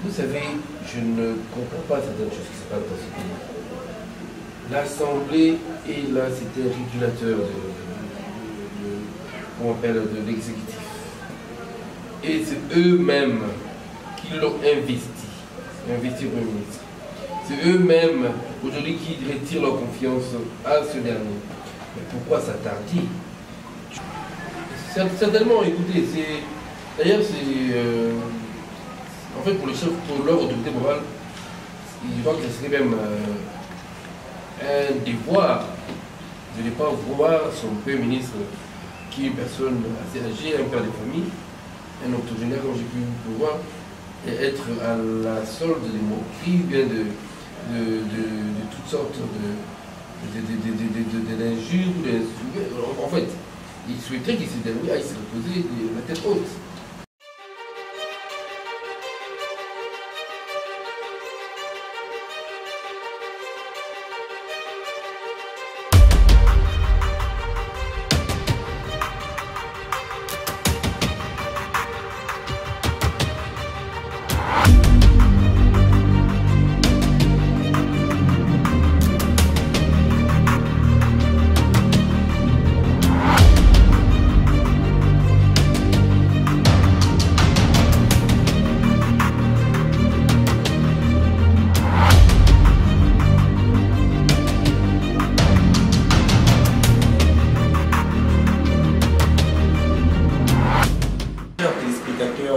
Vous savez, je ne comprends pas certaines choses qui se passent dans ce pays. L'Assemblée est là, c'était un régulateur de l'exécutif. Et c'est eux-mêmes qui l'ont investi Premier ministre. C'est eux-mêmes aujourd'hui qui retirent leur confiance à ce dernier. Mais pourquoi ça tardit? Certainement, écoutez, d'ailleurs c'est en fait pour leur autorité morale, je crois que ce serait même un devoir de ne pas voir son Premier ministre, qui est une personne assez âgée, un père de famille, un octogénaire comme j'ai pu le voir, et être à la solde des moqueries, bien de toutes sortes d'injures, en fait, il souhaiterait qu'il se dernier aille se reposer la tête haute.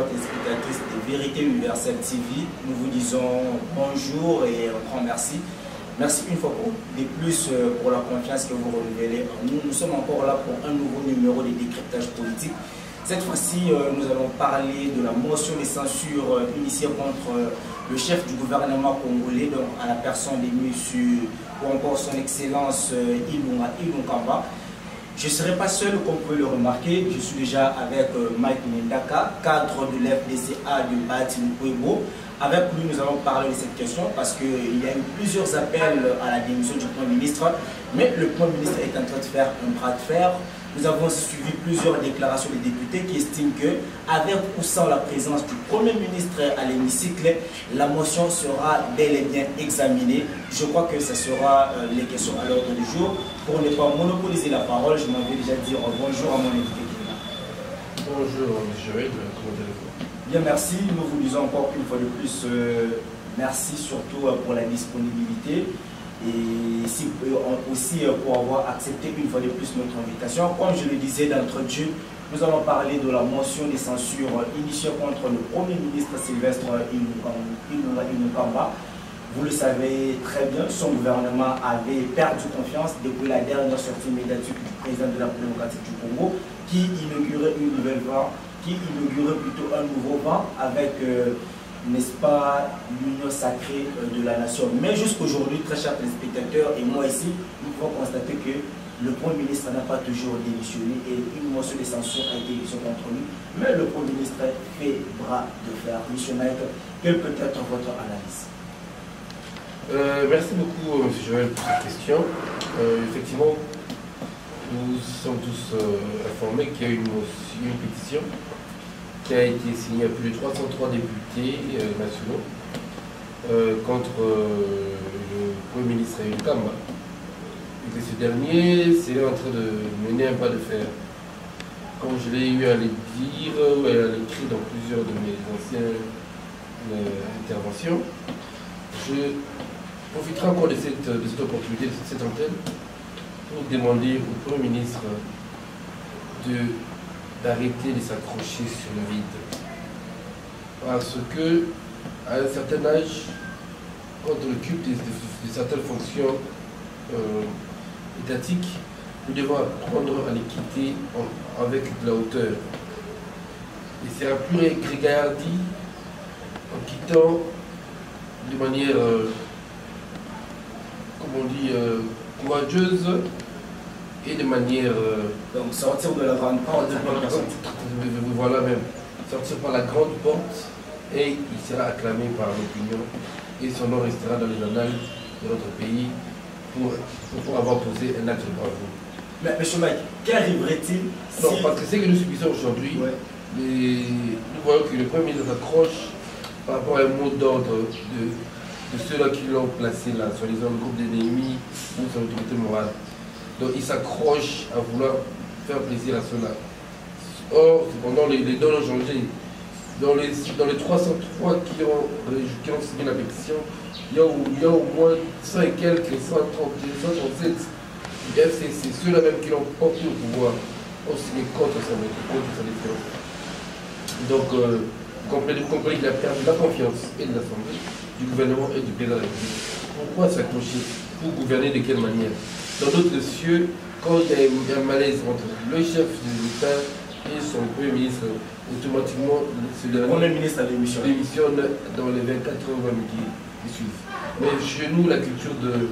Téléspectatrices de Vérité Universelle TV, nous vous disons bonjour et un grand merci. Merci une fois de plus pour la confiance que vous renouvelez en nous. Nous sommes encore là pour un nouveau numéro de décryptage politique. Cette fois-ci, nous allons parler de la motion de censure initiée contre le chef du gouvernement congolais, donc à la personne de monsieur ou encore son excellence Ilunga Kamba. Je ne serai pas seul, comme vous pouvez le remarquer. Je suis déjà avec Mike Mendaka, cadre de l'FDCA de Bahati Lukwebo. Avec lui, nous allons parler de cette question parce qu'il y a eu plusieurs appels à la démission du Premier ministre. Mais le Premier ministre est en train de faire un bras de fer. Nous avons suivi plusieurs déclarations des députés qui estiment que, avec ou sans la présence du Premier ministre à l'hémicycle, la motion sera bel et bien examinée. Je crois que ce sera les questions à l'ordre du jour. Pour ne pas monopoliser la parole, je m'en vais déjà dire bonjour à mon invité qui est là. Bonjour, M. Joël, comment allez-vous? Bien, merci. Nous vous disons encore une fois de plus merci surtout pour la disponibilité. Et aussi pour avoir accepté une fois de plus notre invitation. Comme je le disais d'entrée, nous allons parler de la motion de censure initiée contre le Premier ministre Sylvestre Ilunga. Vous le savez très bien, son gouvernement avait perdu confiance depuis la dernière sortie médiatique du président de la République démocratique du Congo, qui inaugurait une nouvelle vent, qui inaugurait plutôt un nouveau vent avec n'est-ce pas, l'union sacrée de la nation. Mais jusqu'aujourd'hui, très chers téléspectateurs, et moi ici, nous pouvons constater que le Premier ministre n'a pas toujours démissionné et une motion de censure a été émise contre lui. Mais le Premier ministre fait bras de fer. M. Mike, quelle peut être votre analyse? Merci beaucoup, M. Joël, pour cette question. Effectivement, nous sommes tous informés qu'il y a une pétition qui a été signé à plus de 303 députés nationaux contre le Premier ministre Ilunga Kamba. Et que ce dernier c'est en train de mener un pas de fer. Comme je l'ai eu à le dire ou à l'écrit dans plusieurs de mes anciennes interventions, je profiterai encore de cette opportunité, de cette antenne, pour demander au Premier ministre d'arrêter de s'accrocher sur le vide. Parce que, à un certain âge, quand on occupe de certaines fonctions étatiques, nous devons apprendre à les quitter avec de la hauteur. Et c'est un plus grégardi en quittant de manière, comme on dit, courageuse, et de manière... donc sortir de la grande porte. Voilà même. Sortir par la grande porte et il sera acclamé par l'opinion et son nom restera dans les annales de notre pays pour avoir posé un acte de bravoure. Mais M. Mike, qu'arriverait-il si... Non, parce que c'est que nous subissons aujourd'hui, nous voyons que le Premier ministre s'accroche par rapport à un mot d'ordre de ceux-là qui l'ont placé là, soi-disant le groupe d'ennemis ou son autorité morale. Donc il s'accroche à vouloir faire plaisir à ceux-là. Or, cependant, les donnes ont changé. Dans les 303 qui ont signé la pétition, il y a au moins 100 et quelques, 137 du FCC, ceux-là même qui l'ont porté au pouvoir, ont signé contre sa décision. Donc, vous comprenez qu'il a perdu la confiance et de l'Assemblée, du gouvernement et du président de la République. Pourquoi s'accrocher? Pour gouverner de quelle manière? Dans d'autres cieux, quand il y a un malaise entre le chef de l'État et son Premier ministre, automatiquement, ce dernier démissionne dans les 24 heures qui suivent. Mais chez nous, la culture de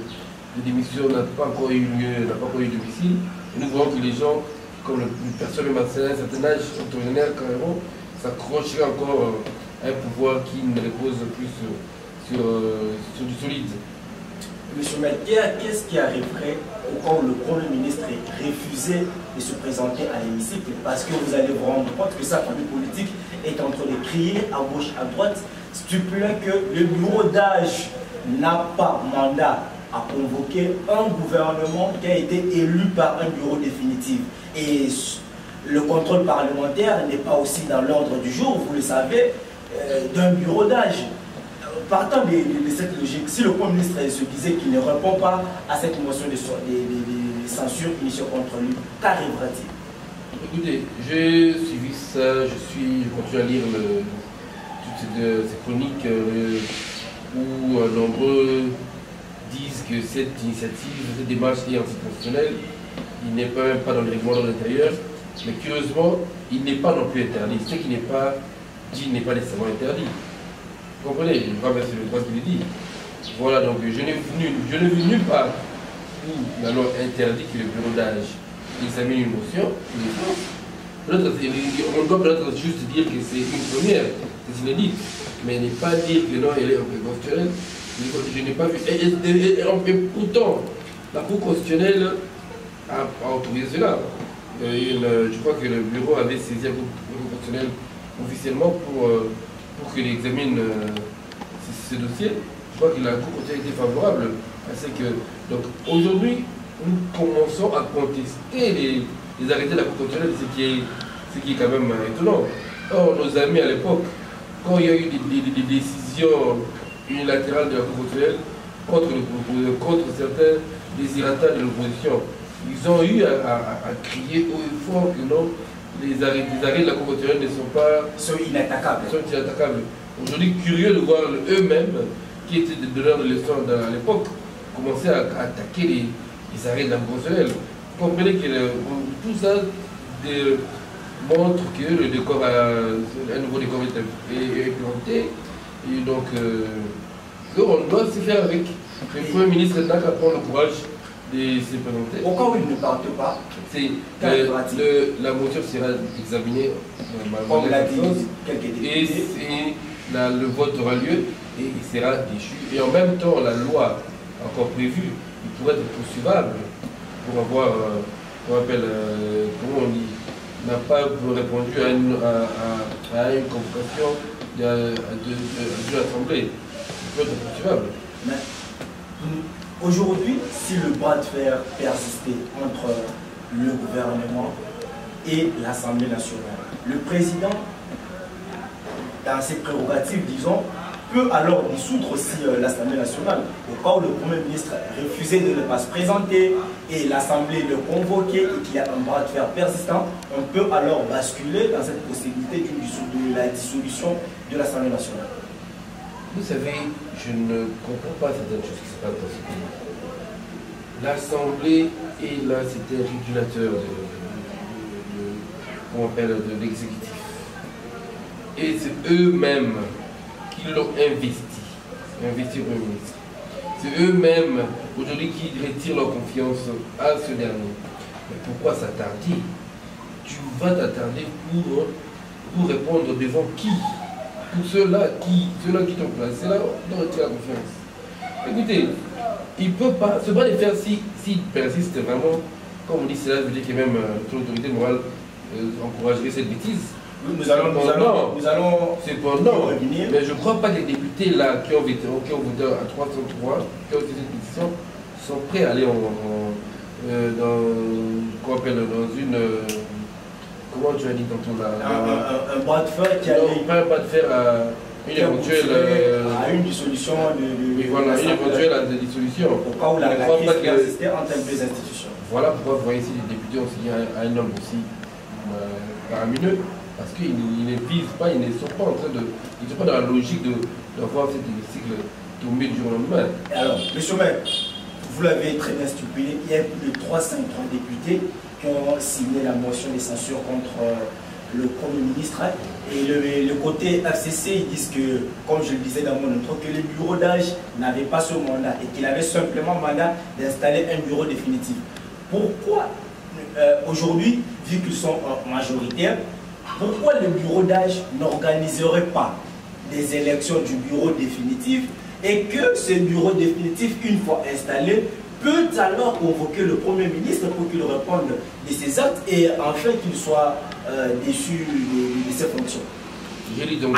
démission n'a pas encore eu lieu, n'a pas encore eu domicile. Et nous voyons que les gens, comme une personne même à un certain âge, octogénaire carrément, s'accrocheraient encore à un pouvoir qui ne repose plus sur du solide. Monsieur Melchior, qu'est-ce qui arriverait au cas où le Premier ministre refusait de se présenter à l'hémicycle? Parce que vous allez vous rendre compte que sa famille politique est en train de crier à gauche, à droite, stipulant que le bureau d'âge n'a pas mandat à convoquer un gouvernement qui a été élu par un bureau définitif. Et le contrôle parlementaire n'est pas aussi dans l'ordre du jour, vous le savez, d'un bureau d'âge. Partant de cette logique, si le Premier ministre se disait qu'il ne répond pas à cette motion de censure initiée contre lui, qu'arrivera-t-il? Écoutez, j'ai suivi ça, je continue à lire toutes ces chroniques où nombreux disent que cette initiative, cette démarche est anticonstitutionnelle. Il n'est même pas dans le règlement de l'intérieur, mais curieusement, il n'est pas non plus interdit. Ce qui n'est pas dit n'est pas nécessairement interdit. Vous comprenez? Je crois que c'est le droit qui le dit. Voilà, donc je n'ai vu nulle part où la loi interdit que le bureau d'âge examine une motion. On doit peut-être juste dire que c'est une première, c'est inédit, mais ne pas dire que non, elle est inconstitutionnelle. Je n'ai pas vu. Et pourtant, la Cour constitutionnelle a autorisé cela. Je crois que le bureau avait saisi la Cour constitutionnelle officiellement pour qu'il examine ce dossier. Je crois que la Cour constitutionnelle était favorable à ce que. Donc aujourd'hui, nous commençons à contester les arrêtés de la Cour constitutionnelle, ce qui est quand même étonnant. Or, nos amis à l'époque, quand il y a eu des décisions unilatérales de la Cour constitutionnelle contre certains désirataires de l'opposition, ils ont eu à crier haut et fort que non, les arrêts de la Cour constitutionnelle sont inattaquables. Aujourd'hui, curieux de voir eux-mêmes, qui étaient des donneurs de leçons à l'époque, commencer à attaquer les arrêts de la Cour constitutionnelle. Vous comprenez que tout ça montre que le décor un nouveau décor est implanté. Et donc, on doit se faire avec. Le Premier ministre n'a qu'à prendre le courage de se présenter. Au cas où il ne parte pas, la motion sera examinée comme l'a dit quelques députés. Et le vote aura lieu et il sera déchu. Et en même temps, la loi encore prévue, il pourrait être poursuivable pour avoir, comment on dit, n'a pas répondu à une convocation de l'Assemblée. Il peut être poursuivable. Mais aujourd'hui, si le bras de fer persistait entre le gouvernement et l'Assemblée nationale, le président, dans ses prérogatives, disons, peut alors dissoudre aussi l'Assemblée nationale. Au cas où le Premier ministre refusait de ne pas se présenter et l'Assemblée le convoquait et qu'il y a un bras de fer persistant, on peut alors basculer dans cette possibilité de la dissolution de l'Assemblée nationale. Vous savez, je ne comprends pas certaines choses qui se passent dans ce pays. L'Assemblée est là, c'était un régulateur de l'exécutif. Et c'est eux-mêmes qui l'ont investi au Premier ministre. C'est eux-mêmes aujourd'hui qui retirent leur confiance à ce dernier. Mais pourquoi s'attarder? Tu vas t'attarder pour répondre devant qui? Pour ceux-là qui t'ont placé là, on doit retirer la confiance. Écoutez, il ne peut pas, ce bras de fer, s'il persiste vraiment, comme on dit, cela veut dire que même l'autorité morale encouragerait cette bêtise. Nous allons cependant, revenir. mais je ne crois pas que les députés là qui ont voté à 303, qui ont fait cette pétition, sont prêts à aller dans une. Comment tu as dit tantôt là Un bras de fer qui a non, pas un bras de fer à une éventuelle. À une dissolution oui, voilà, une éventuelle dissolution. Au cas où la crise persistait entre les deux institutions. Voilà pourquoi vous voyez ici les députés ont signé un homme aussi faramineux, parce qu'ils ne visent pas, ils ne sont pas en train de. Ils ne sont pas dans la logique d'avoir cet hémicycle tombé du jour au lendemain. Alors, M. Maire, vous l'avez très bien stipulé, il y a plus de 353 députés qui ont signé la motion de censure contre le Premier ministre. Et le côté FCC, ils disent que, comme je le disais dans mon intro, que le bureau d'âge n'avait pas ce mandat et qu'il avait simplement mandat d'installer un bureau définitif. Pourquoi aujourd'hui, vu qu'ils sont majoritaires, pourquoi le bureau d'âge n'organiserait pas des élections du bureau définitif et que ce bureau définitif, une fois installé, peut alors convoquer le Premier ministre pour qu'il réponde de ses actes et enfin qu'il soit déchu de ses fonctions.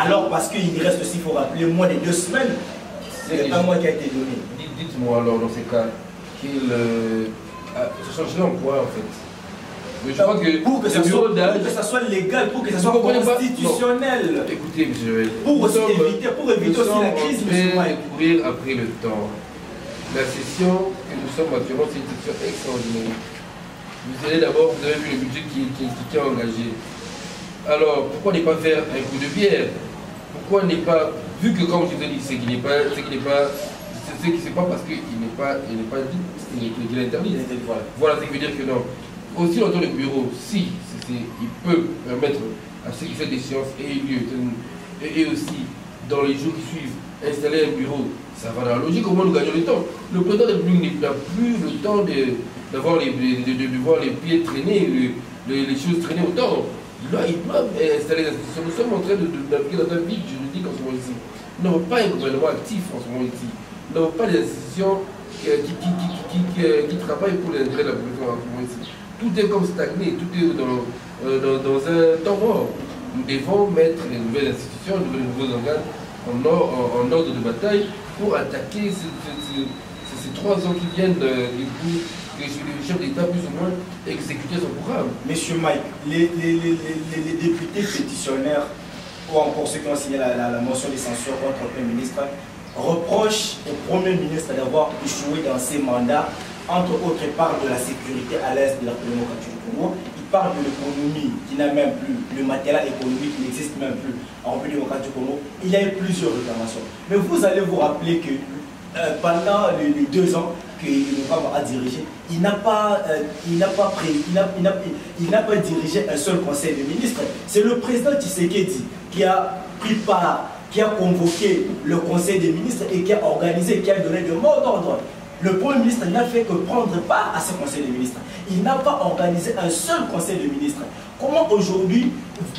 Alors, parce qu'il reste aussi, il faut rappeler, moins de 2 semaines, c'est un mois qui a été donné. Dites-moi alors, dans ces cas, qu'il changerait en quoi en fait? Mais je crois que pour que ça soit légal, pour que ça soit constitutionnel. Écoutez, monsieur, pour éviter aussi la crise, monsieur Mike. Courir après le temps. La session que nous sommes actuellement, c'est une session extraordinaire. Vous allez d'abord, vous avez vu le budget qui est engagé. Alors, pourquoi ne pas faire un coup de bière? Pourquoi ne pas, vu que comme je vous ai dit, c'est qu'il n'est pas parce qu'il n'est pas dit, qu'il est interdit. Voilà ce qui veut dire que non. Aussi longtemps le bureau, si il peut permettre à ce que cette échéance ait lieu, et aussi dans les jours qui suivent, installer un bureau, ça va dans la logique, au moins nous gagnons le temps. Le président de la République n'a plus le temps de voir les pieds traîner, les choses traîner autant. Il doit installer des institutions. Nous sommes en train de naviguer dans un vide juridique en ce moment ici. Nous n'avons pas un gouvernement actif en ce moment ici. Nous n'avons pas des institutions qui travaillent pour les intérêts de la population en ce moment ici. Tout est comme stagné, tout est dans un temps mort. Nous devons mettre les nouvelles institutions, les nouveaux organes en ordre de bataille pour attaquer ces 3 ans qui viennent pour que le chef d'État puisse au moins exécuter son programme. Monsieur Mike, les députés pétitionnaires ou encore ceux qui ont signé la motion de censure contre le Premier ministre reprochent au Premier ministre d'avoir échoué dans ses mandats. Entre autres, il parle de la sécurité à l'est de la démocratie du Congo. Il parle de l'économie qui n'a même plus, le matériel économique qui n'existe même plus en République démocratique du Congo. Il y a eu plusieurs réclamations. Mais vous allez vous rappeler que pendant les 2 ans que Mugabe a dirigé, il n'a pas dirigé un seul conseil de ministres. C'est le président Tshisekedi qui a pris part, qui a convoqué le conseil des ministres et qui a organisé, qui a donné de mots d'ordre. Le Premier ministre n'a fait que prendre part à ce conseil des ministres. Il n'a pas organisé un seul conseil de ministres. Comment aujourd'hui,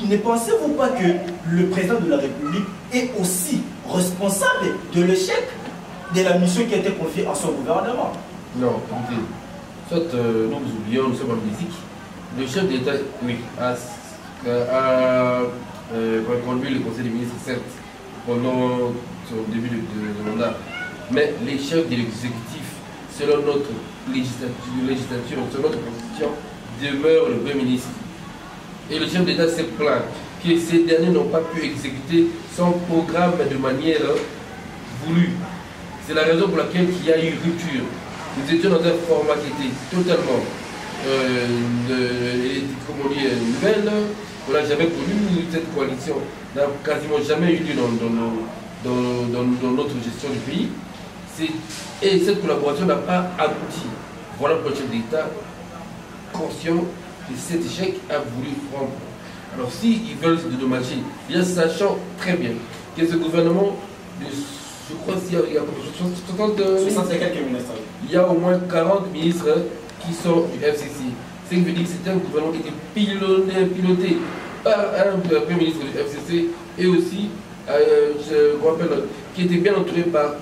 ne pensez-vous pas que le président de la République est aussi responsable de l'échec de la mission qui a été confiée à son gouvernement? Non, écoutez, soit nous oublions, nous sommes en musique. Le chef d'État, oui, a conduit le conseil des ministres, certes, pendant son début de mandat. Mais les chefs de l'exécutif, selon notre législature, selon notre constitution, demeurent le Premier ministre. Et le chef d'État s'est plaint que ces derniers n'ont pas pu exécuter son programme de manière voulue. C'est la raison pour laquelle il y a eu rupture. Nous étions dans un format qui était totalement, comme on dit, nouvelle. On n'a jamais connu cette coalition, n'a quasiment jamais eu lieu dans notre gestion du pays. Et cette collaboration n'a pas abouti. Voilà pourquoi le chef d'État, conscient de cet échec, a voulu prendre. Alors s'ils veulent se dédommager, bien sachant très bien que ce gouvernement, je crois qu'il y a 60 et quelques ministres. Il y a au moins 40 ministres qui sont du FCC. Ce qui veut dire que c'est un gouvernement qui était piloté par un Premier ministre du FCC et aussi, je me rappelle, qui était bien entouré par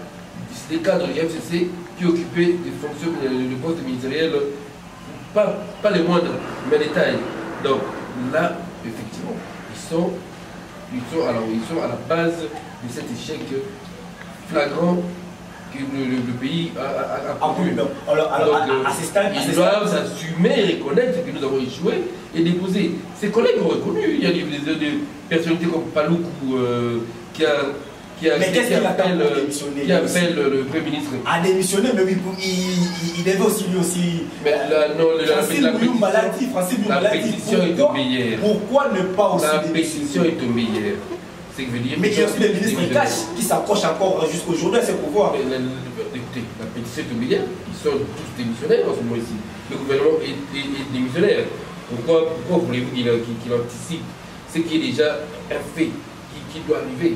des cadres du FCC qui occupaient des fonctions, de postes ministériels, pas les moindres, mais les tailles. Donc là, effectivement, ils sont à la base de cet échec flagrant que le pays a connu. Donc, ils doivent assumer et reconnaître que nous avons échoué et déposer. Ses collègues ont reconnu. Il y a des personnalités comme Palouk qui appelle le Premier ministre à démissionner, mais il devait aussi lui aussi. Mais la pétition est au meilleur. Pourquoi ne pas aussi la pétition est au meilleur. Mais il y a aussi des ministres cash qui s'accrochent encore jusqu'aujourd'hui à ses pouvoirs. Écoutez, la pétition est au meilleur. Ils sont tous démissionnaires en ce moment ici. Le gouvernement est démissionnaire. Pourquoi voulez-vous qu'il anticipe ce qui est déjà un fait, qui doit arriver?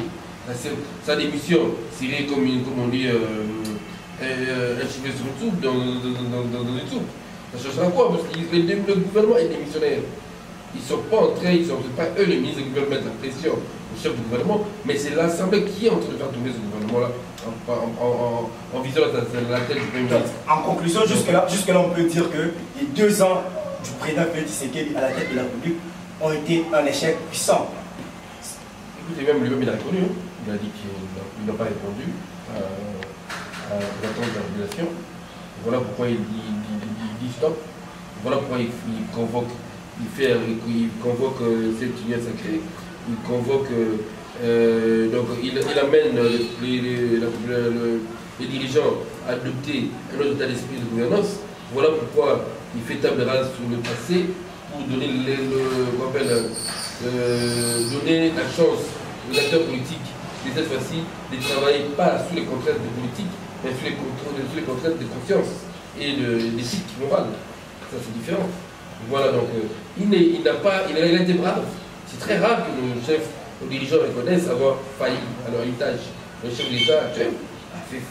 Sa démission serait comme on dit un cheveu sur une soupe, dans une soupe. Ça changera quoi? Parce que le gouvernement est démissionnaire. Ils ne sont pas eux les ministres qui peuvent mettre la pression au chef du gouvernement, mais c'est l'Assemblée qui est en train de faire tomber ce gouvernement-là en visant la tête du Premier ministre. En conclusion, jusque-là, on peut dire que les 2 ans du président Félix Tshisekedi à la tête de la République ont été un échec puissant. Écoutez, même lui-même il a reconnu. Il a dit qu'il n'a pas répondu à l'attente de la population. Voilà pourquoi il dit stop. Voilà pourquoi il convoque cette union sacrée. Il convoque, donc il amène les dirigeants à adopter un autre état d'esprit de gouvernance. Voilà pourquoi il fait table rase sur le passé pour donner donner la chance aux acteurs politiques de cette fois-ci de travailler pas sous les contraintes de politique, mais sous les contraintes de conscience et d'éthique morale. Ça c'est différent. Voilà, donc il a été brave. C'est très rare que nos dirigeants reconnaissent avoir failli à leur héritage. Le chef de l'État actuel a fait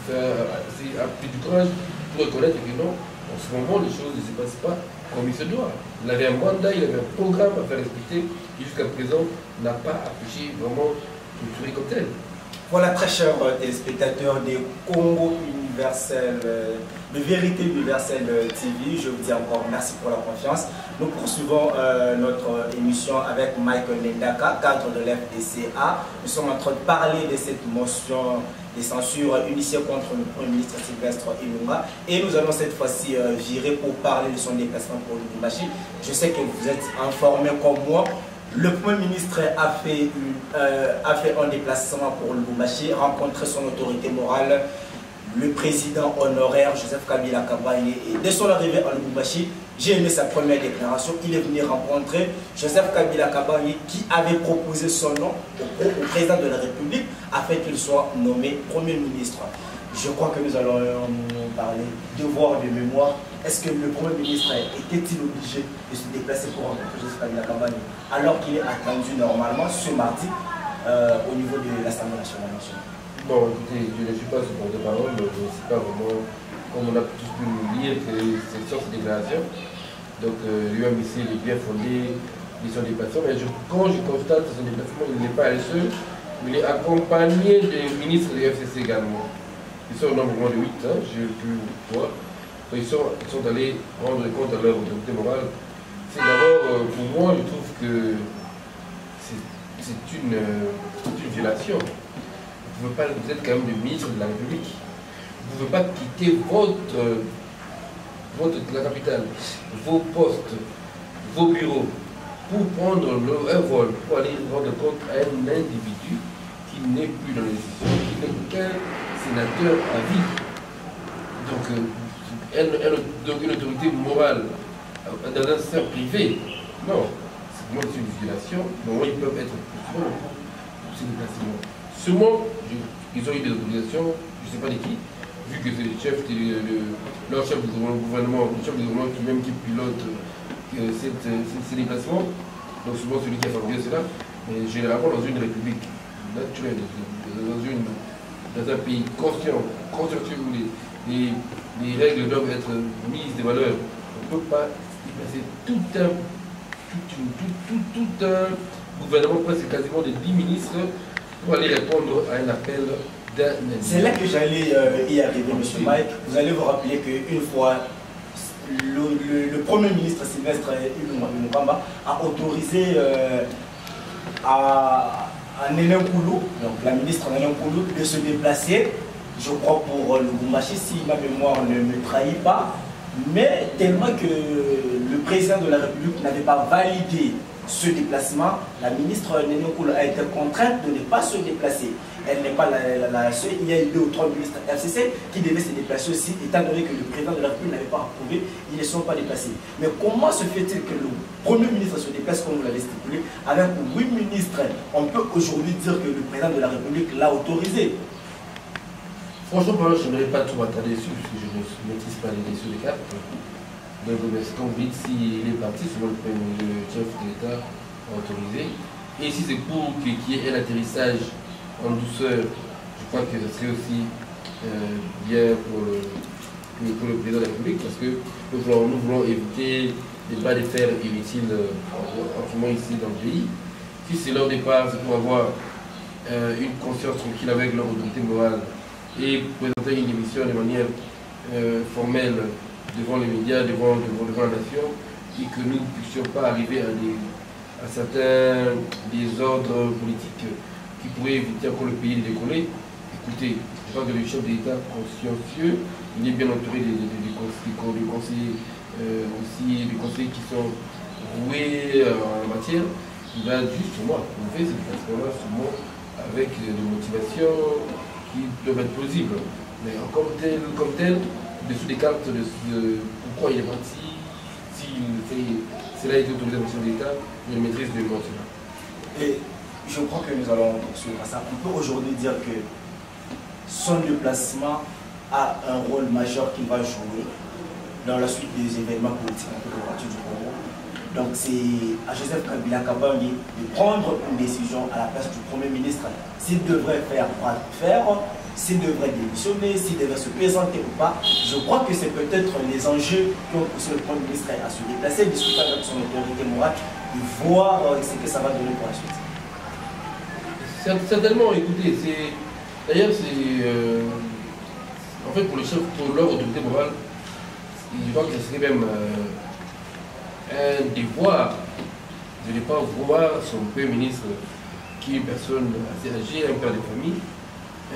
du courage pour reconnaître que non, en ce moment les choses ne se passent pas comme il se doit. Il avait un mandat, il avait un programme à faire respecter, qui jusqu'à présent n'a pas affiché vraiment structuré comme tel. Voilà, très chers téléspectateurs des Congo Universel, de Vérité Universelle TV, je vous dis encore merci pour la confiance. Nous poursuivons notre émission avec Michael Ndaka, cadre de l'FDCA. Nous sommes en train de parler de cette motion de censure initiée contre le Premier ministre Sylvestre Ilunga. Et nous allons cette fois-ci virer pour parler de son déplacement pour Lubumbashi. Je sais que vous êtes informés comme moi. Le Premier ministre a fait un déplacement pour Lubumbashi, rencontré son autorité morale, le président honoraire Joseph Kabila Kabange. Et dès son arrivée à Lubumbashi, j'ai aimé sa première déclaration. Il est venu rencontrer Joseph Kabila Kabange qui avait proposé son nom au président de la République afin qu'il soit nommé Premier ministre. Je crois que nous allons parler devoir de mémoire. Est-ce que le Premier ministre était-il obligé de se déplacer pour rencontrer Joseph Kabila Kabange alors qu'il est attendu normalement ce mardi au niveau de l'Assemblée nationale? Bon, écoutez, je ne suis pas ce porte-parole, je ne sais pas vraiment, comme on a tous pu lire que c'est sur cette déclaration. Donc, l'UMBC est bien fondé de son déplacement, mais quand je constate son déplacement, il n'est pas le seul, il est accompagné des ministres de FCC également. Ils sont au nombre de 8, hein, j'ai pu voir. Ils sont allés rendre compte à leur autorité morale. C'est d'abord, pour moi, je trouve que c'est une violation. Vous êtes quand même le ministre de la République. Vous ne pouvez pas quitter la capitale, vos postes, vos bureaux, pour prendre un vol, pour aller rendre compte à un individu qui n'est plus dans les institutions, qui n'est qu'un sénateur à vie. Donc, une autorité morale dans un secteur privé, non. Moi, c'est une violation. Moi, ils peuvent être poursuivis pour ces déplacements. Sûrement, ils ont eu des autorisations, je ne sais pas de qui, vu que c'est leur chef du gouvernement, le chef du gouvernement qui pilote ces déplacements, donc souvent celui qui a favorisé cela, mais généralement dans une république naturelle, dans un pays conscient où les règles doivent être mises de valeur, on ne peut pas déplacer tout un gouvernement, presque quasiment de 10 ministres, pour aller répondre à un appel d'un individu. C'est là que j'allais y arriver, M. Mike. Vous allez vous rappeler qu'une fois, le Premier ministre Sylvestre Ilunga a autorisé à Néné Nkoulou, donc la ministre Néné Nkoulou, de se déplacer, je crois pour Lubumbashi, si ma mémoire ne me trahit pas, mais tellement que le président de la République n'avait pas validé ce déplacement, la ministre Néné Nkoulou a été contrainte de ne pas se déplacer. Elle n'est pas la seule, il y a eu 2 ou 3 ministres FCC qui devaient se déplacer aussi, étant donné que le président de la République n'avait pas approuvé, ils ne sont pas déplacés. Mais comment se fait-il que le Premier ministre se déplace, comme vous l'avez stipulé, avec 8 ministres? On peut aujourd'hui dire que le président de la République l'a autorisé. Franchement, je n'aimerais pas trop m'attarder dessus, parce que je ne maîtrise pas les dossiers des cartes. Donc, comme vous dites, s'il est parti, souvent le chef de l'État a autorisé. Et si c'est pour qu'il y ait un atterrissage en douceur, je crois que ce serait aussi bien pour le président de la République, parce que nous voulons éviter des bas de fer inutiles en ce moment ici dans le pays. Si c'est leur départ, c'est pour avoir une conscience tranquille avec leur autorité morale et présenter une émission de manière formelle devant les médias, devant la nation, et que nous ne puissions pas arriver à certains désordres politiques qui pourraient éviter encore le pays de décoller. Écoutez, je crois que le chef d'État consciencieux, il est bien entouré des conseillers aussi, des conseillers qui sont roués en la matière. Il va justement trouver ces déplacements-là avec des motivations qui doivent être plausibles. Mais comme tel, dessous des cartes de pourquoi il est parti, si cela a été autorisé par le chef d'État, il maîtrise de cela. Et je crois que nous allons poursuivre à ça. On peut aujourd'hui dire que son déplacement a un rôle majeur qu'il va jouer dans la suite des événements politiques un peu de partir du Congo. Donc c'est à Joseph Kabila Kabange de prendre une décision à la place du Premier ministre. S'il devrait faire, s'il devrait démissionner, s'il devrait se présenter ou pas. Je crois que c'est peut-être les enjeux qui ont poussé le Premier ministre à se déplacer, discuter avec son autorité morale et voir ce que ça va donner pour la suite. Certainement, écoutez, d'ailleurs, en fait, pour leur autorité morale, je crois que ce serait même un devoir de ne pas voir son Premier ministre, qui est une personne assez âgée, un père de famille,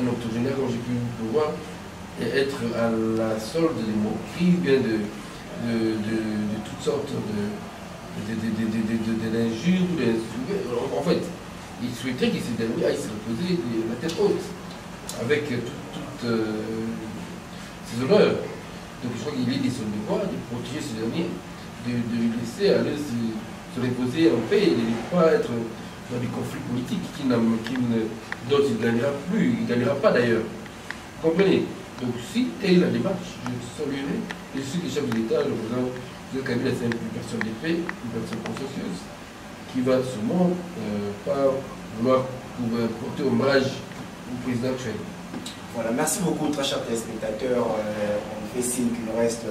un octogénaire, comme j'ai pu le voir, et être à la solde des moqueries, bien de toutes sortes d'injures, en fait. Il souhaiterait qu'il se reposer la tête haute, avec toutes ses honneurs. Donc je crois qu'il est de son devoir de protéger ce dernier, de lui laisser aller se reposer en paix, et de ne pas être dans des conflits politiques dont il ne gagnera plus, il ne gagnera pas d'ailleurs. Comprenez? Donc si telle est la démarche, je saluerai. Et je suis le chef de l'État, le président de Kabila, c'est une personne d'épée, une personne consciencieuse, qui va sûrement pas vouloir porter hommage au président actuel. Voilà, merci beaucoup très chers téléspectateurs. On fait signe qu'il nous reste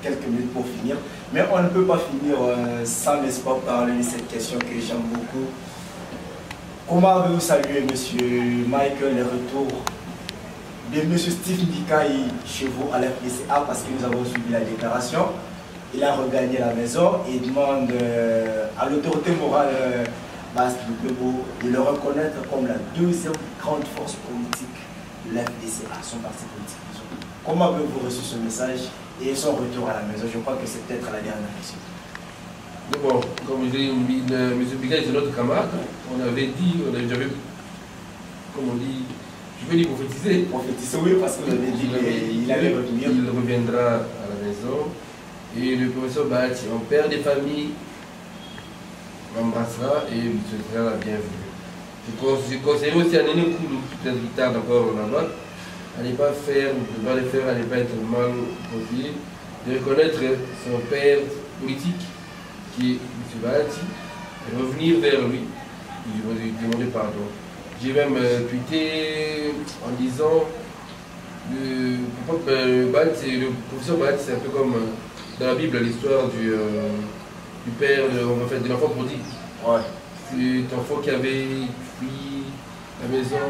quelques minutes pour finir. Mais on ne peut pas finir sans, n'est-ce pas, parler de cette question que j'aime beaucoup. Comment avez-vous salué, monsieur Michael, le retour de monsieur Steve Ndikai chez vous à la FDCA, parce que nous avons suivi la déclaration. Il a regagné la maison et demande à l'autorité morale Bast Lubebo de le reconnaître comme la deuxième grande force politique de la FDCA, son parti politique. Comment avez-vous reçu ce message et son retour à la maison? Je crois que c'est peut-être la dernière question. Bon, comme je l'ai dit, M. Bigai, c'est notre camarade. On avait dit, comme on dit, je veux dire prophétiser. Prophétiser, oui, parce que vous avez dit qu'il allait revenir. Il reviendra à la maison. Et le professeur Bahati, un père de famille, m'embrassera et lui souhaitera la bienvenue. Je conseille aussi à Néné Nkoulou, peut-être qu'il tarde encore là-bas, à ne pas être mal confié, de reconnaître son père politique, qui est M. Bahati, et revenir vers lui, lui demander pardon. J'ai même tweeté en disant le professeur Bahati, c'est un peu comme dans la Bible l'histoire du père, de l'enfant prodigue. Ouais. C'est un enfant qui avait fui la maison,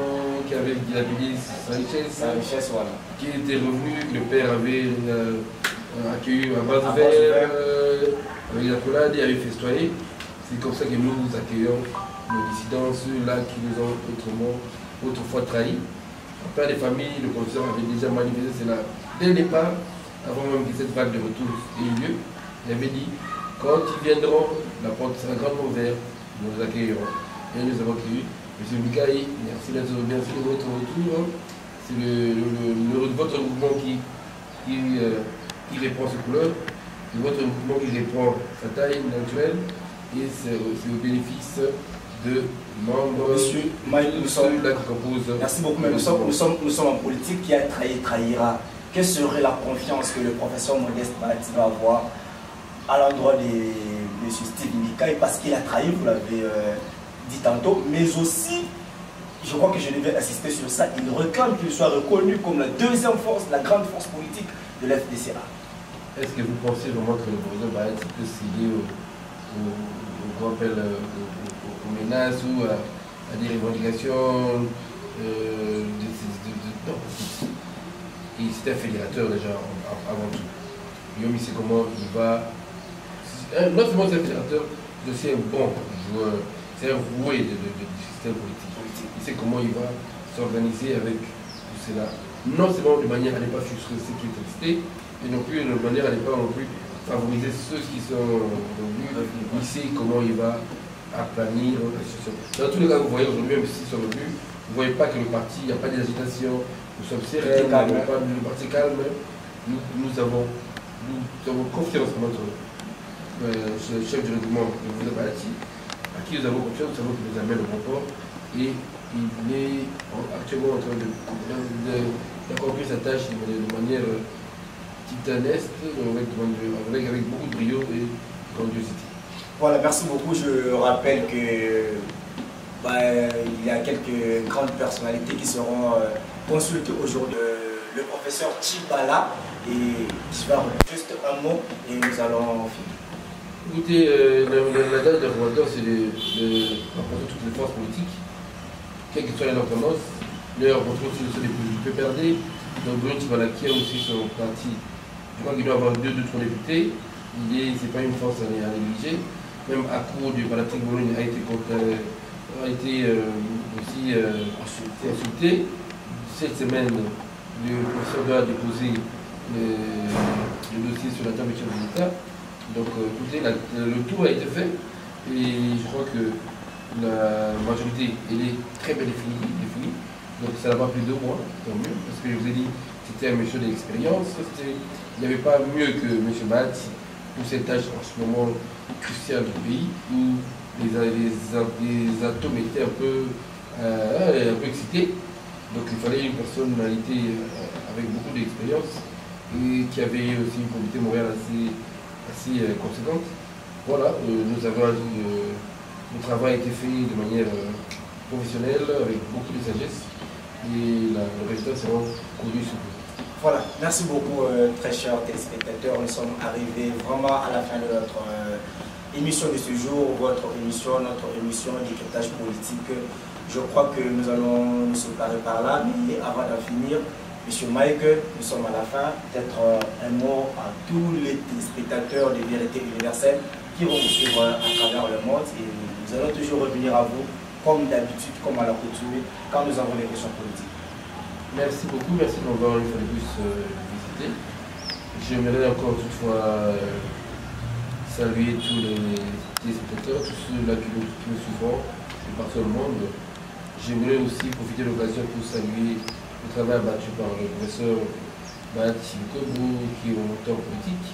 qui avait dilapidé sa richesse, voilà. Qui était revenu, le père avait accueilli à bras ouverts, avec la collade et avait festoyé. C'est comme ça que nous accueillons nos dissidents, ceux-là qui nous ont autrefois trahis. Le père des familles, le professeur avait déjà manifesté cela dès le départ, avant même que cette vague de retour ait eu lieu. Il avait dit, quand ils viendront, la porte sera grandement ouverte, nous les accueillerons. Et nous avons accueilli. Monsieur Mikaï, merci de votre retour. C'est votre mouvement qui reprend ses couleurs, c'est votre mouvement qui reprend sa taille naturelle, et c'est au bénéfice de membres. Monsieur Mike, ceux-là qui composent. Merci beaucoup, mais nous sommes en politique. Qui a trahi trahira. Quelle serait la confiance que le professeur Modeste Bahati va avoir à l'endroit de M. Steve Mikaï, parce qu'il a trahi, vous l'avez dit tantôt, mais aussi, je crois que je devais insister sur ça, il réclame qu'il soit reconnu comme la deuxième force, la grande force politique de l'FDCA. Est-ce que vous pensez vraiment que le professeur Bahati peut céder aux menaces ou à des revendications non. C'est un fédérateur déjà avant tout. Guillaume, il sait comment il va. Non seulement c'est un fédérateur, c'est aussi un bon joueur, c'est un roué du système politique. Il sait comment il va s'organiser avec tout cela. Non seulement de manière à ne pas frustrer ceux qui sont restés, et non plus de manière à ne pas non plus favoriser ceux qui sont revenus. Il sait comment il va aplanir la situation. Dans tous les cas, vous voyez aujourd'hui, même s'ils sont revenus, vous ne voyez pas que le parti, il n'y a pas d'agitation, nous sommes sereins, le parti calme. Nous avons confiance en notre chef du règlement, le professeur Bahati, à qui nous avons confiance, nous savons qu'il nous amène au bon port, et il est actuellement en train d'accomplir sa tâche de manière titanesque, avec beaucoup de brio et grandiosité. Voilà, merci beaucoup. Je rappelle que il y a quelques grandes personnalités qui seront consultées aujourd'hui. Le professeur Chibala, et je vais juste un mot et nous allons finir. Écoutez, la date de Rwanda, c'est de rapporter toutes les forces politiques, quelle que soit leur tendance, leur retrouver sur les plus peu perdus. Donc Bruno Chibala qui a aussi son parti, je crois qu'il doit avoir 2-3 députés, c'est pas une force à négliger. Même à court du Palatine Bologne a été aussi insulté. Cette semaine, le professeur doit déposer le dossier sur la table de l'État. Donc écoutez, le tour a été fait et je crois que la majorité elle est très bien définie. Donc ça n'a pas pris 2 mois, tant mieux, parce que je vous ai dit c'était un monsieur d'expérience. Il n'y avait pas mieux que M. Bahati pour cette tâche en ce moment cruciale du pays où les atomes étaient un peu excités. Donc il fallait une personnalité avec beaucoup d'expérience et qui avait aussi une communauté morale assez conséquente. Voilà, le travail a été fait de manière professionnelle, avec beaucoup de sagesse, et le résultat sera connu sous peu. Voilà, merci beaucoup très chers téléspectateurs. Nous sommes arrivés vraiment à la fin de notre émission de ce jour, notre émission d'écryptage politique. Je crois que nous allons nous séparer par là, mais avant d'en finir, M. Mike, nous sommes à la fin. Peut-être un mot à tous les téléspectateurs de Vérité Universelle qui vont nous suivre à travers le monde. Et nous allons toujours revenir à vous, comme d'habitude, comme à l'accoutumée, quand nous avons des questions politiques. Merci beaucoup, merci de m'avoir une fois de plus visité. J'aimerais encore toutefois saluer tous les téléspectateurs, tous ceux-là qui nous suivront partout dans le monde. J'aimerais aussi profiter de l'occasion pour saluer le travail abattu par le professeur Bahati Lukobo, qui est mon mentor politique.